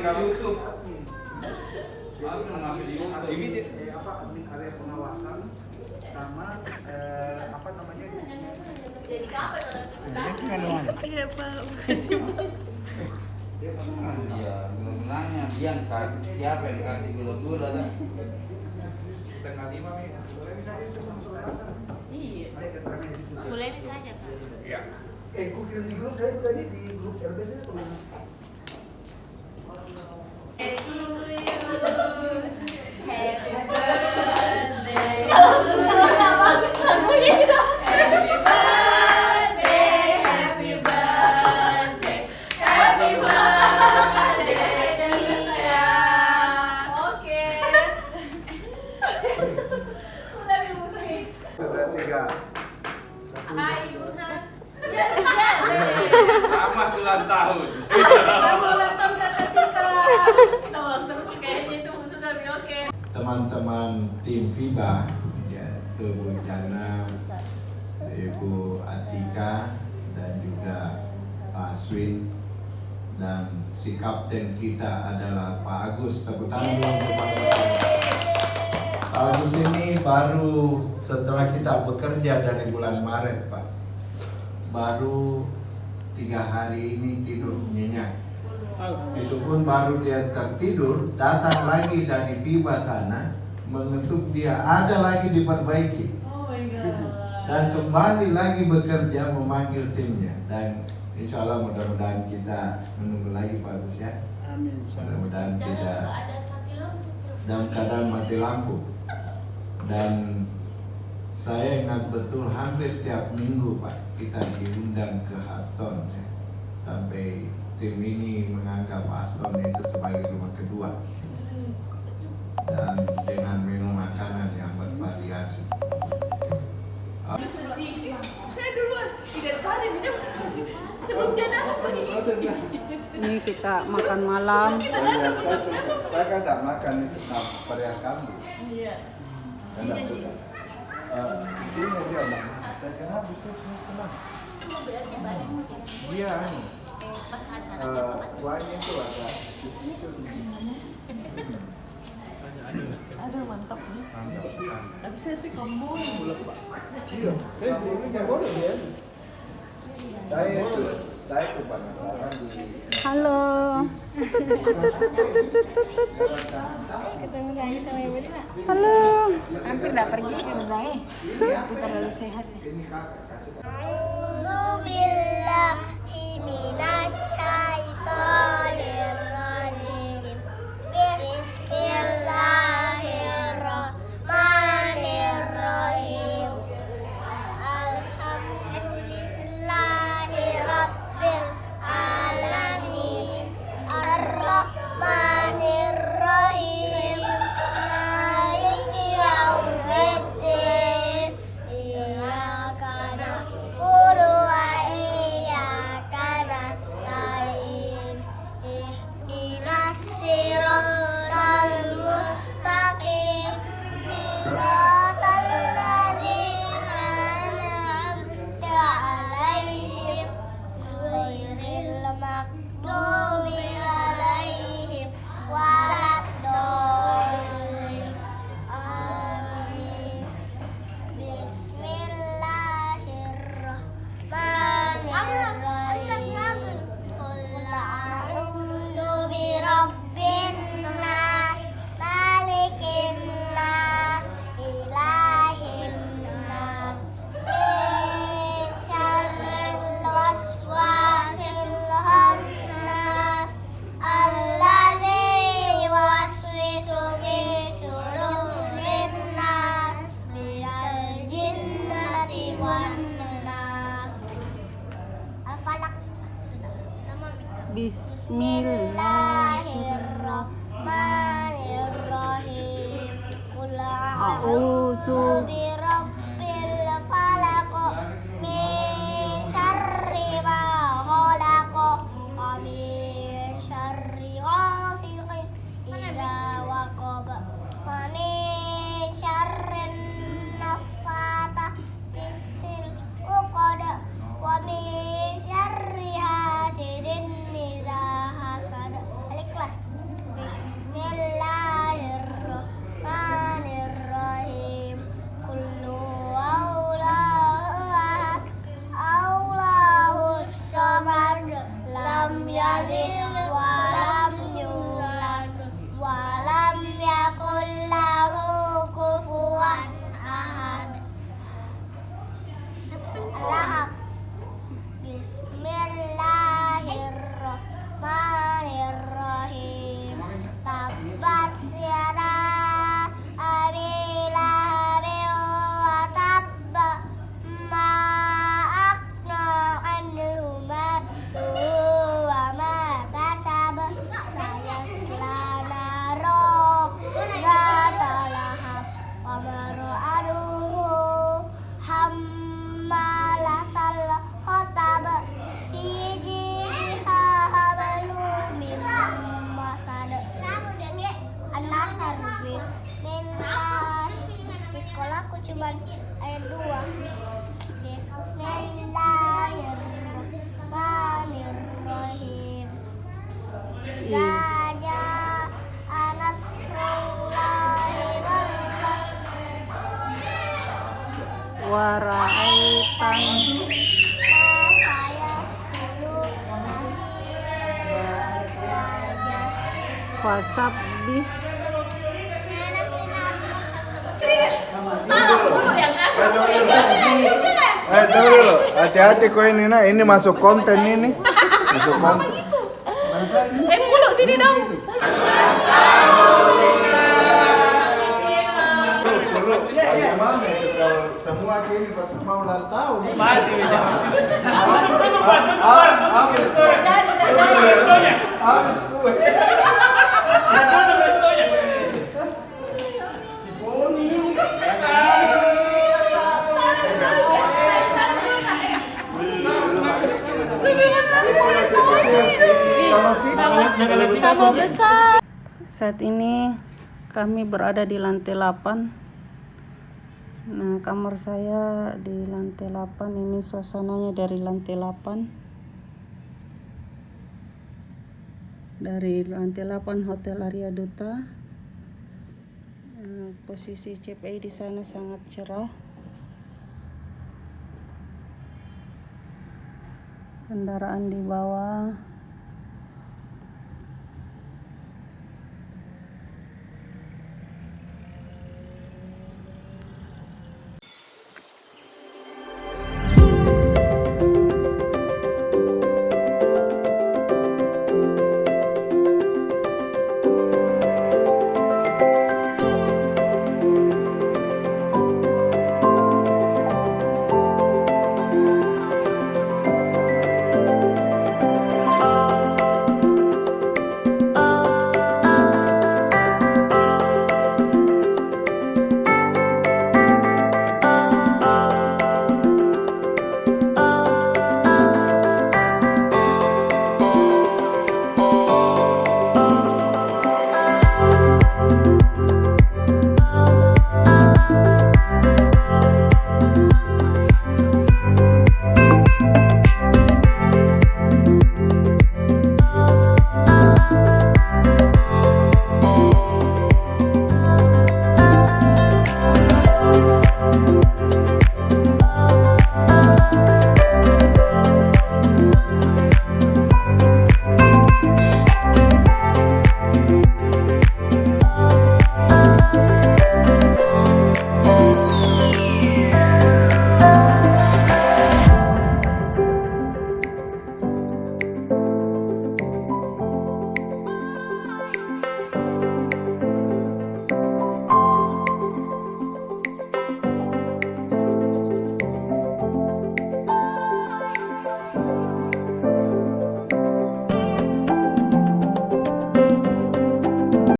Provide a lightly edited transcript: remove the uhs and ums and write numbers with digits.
YouTube langsung masuk di YouTube. Ini admin area pengawasan sama apa namanya? Jadi kapan orang bisa? Iya Pak. Iya, gula-gulanya dia yang kasih, siapa yang kasih gula-gula dah? Tanggal 5 Mei. Boleh misalnya sebelum sore asar. Iya. Ada keterangan di situ. Boleh saja Kak. Iya. Ku kirim di grup saya tadi di grup LBC itu. Kalau sudah bagus lagunya gitu. Oke. Sudah dimusuhin. Sudah 3. Hai Yunus. Yes, yes. Selamat ulang tahun. Selamat ulang tahun Kakak Tika. Kita ulang terus kayaknya itu sudah oke. Teman-teman tim FIBA, yaitu Bu Jana, Ibu Atika, dan juga Pak Aswin, dan si kapten kita adalah Pak Agus. Tepuk tangan dulu untuk Pak Agus. Pak Agus ini baru setelah kita bekerja dari bulan Maret, Pak, baru 3 hari ini tidur nyenyak. Itu pun baru dia tertidur, datang lagi dari FIBA sana, mengetuk dia, ada lagi diperbaiki. Oh my God. Dan kembali lagi bekerja memanggil timnya. Dan insya Allah mudah-mudahan kita menunggu lagi Pak Gus ya. Amin. Mudah-mudahan tidak Dalam keadaan mati lampu. dalam keadaan mati lampu. Dan saya ingat betul hampir tiap minggu Pak kita diundang ke Aston ya. Sampai tim ini menganggap Aston itu sebagai rumah kedua. Dan dengan menu makanan yang bervariasi. Saya duluan. Tidak tadi minum. Sebelum dia datang tadi. Ini kita makan malam. Saya kan tidak makan itu varian kamu. Iya. Karena sudah. Ini dia nak. Dan kenapa bisa senang? Berarti balik mungkin sih. Dia Pas acara kuahnya itu ada. Aduh mantap nih. Tapi saya tuh kamu Iya, saya dulu nggak boleh ya. Saya itu penasaran di. Halo. Ketemu lagi sama Ibu Dina. Halo. Hampir udah pergi ke Dubai. Aku terlalu sehat. Ini kakak kasih. A'udzubillahi minasyaitonir rajim. Bismillahirrahmanirrahim. Alhamdulillahi rabbil alamin. Ar-Rahmanir-Rahim. Maliki yaumiddin. Iyyaka na'budu wa iyyaka nasta'in. Wasabi. Salah mulu yang kasih. Yang kasih. Tunggu dulu, hati-hati kau ini masuk konten ini. Masuk konten. Mulu sini dong. Gimana itu kalau semua gini pas semua ulang tahun? Mati Habis kue. Sama besar. Saat ini kami berada di lantai 8. Nah, kamar saya di lantai 8. Ini suasananya dari lantai 8. Dari lantai 8 Hotel Arya Duta. Posisi CPI di sana sangat cerah. Kendaraan di bawah.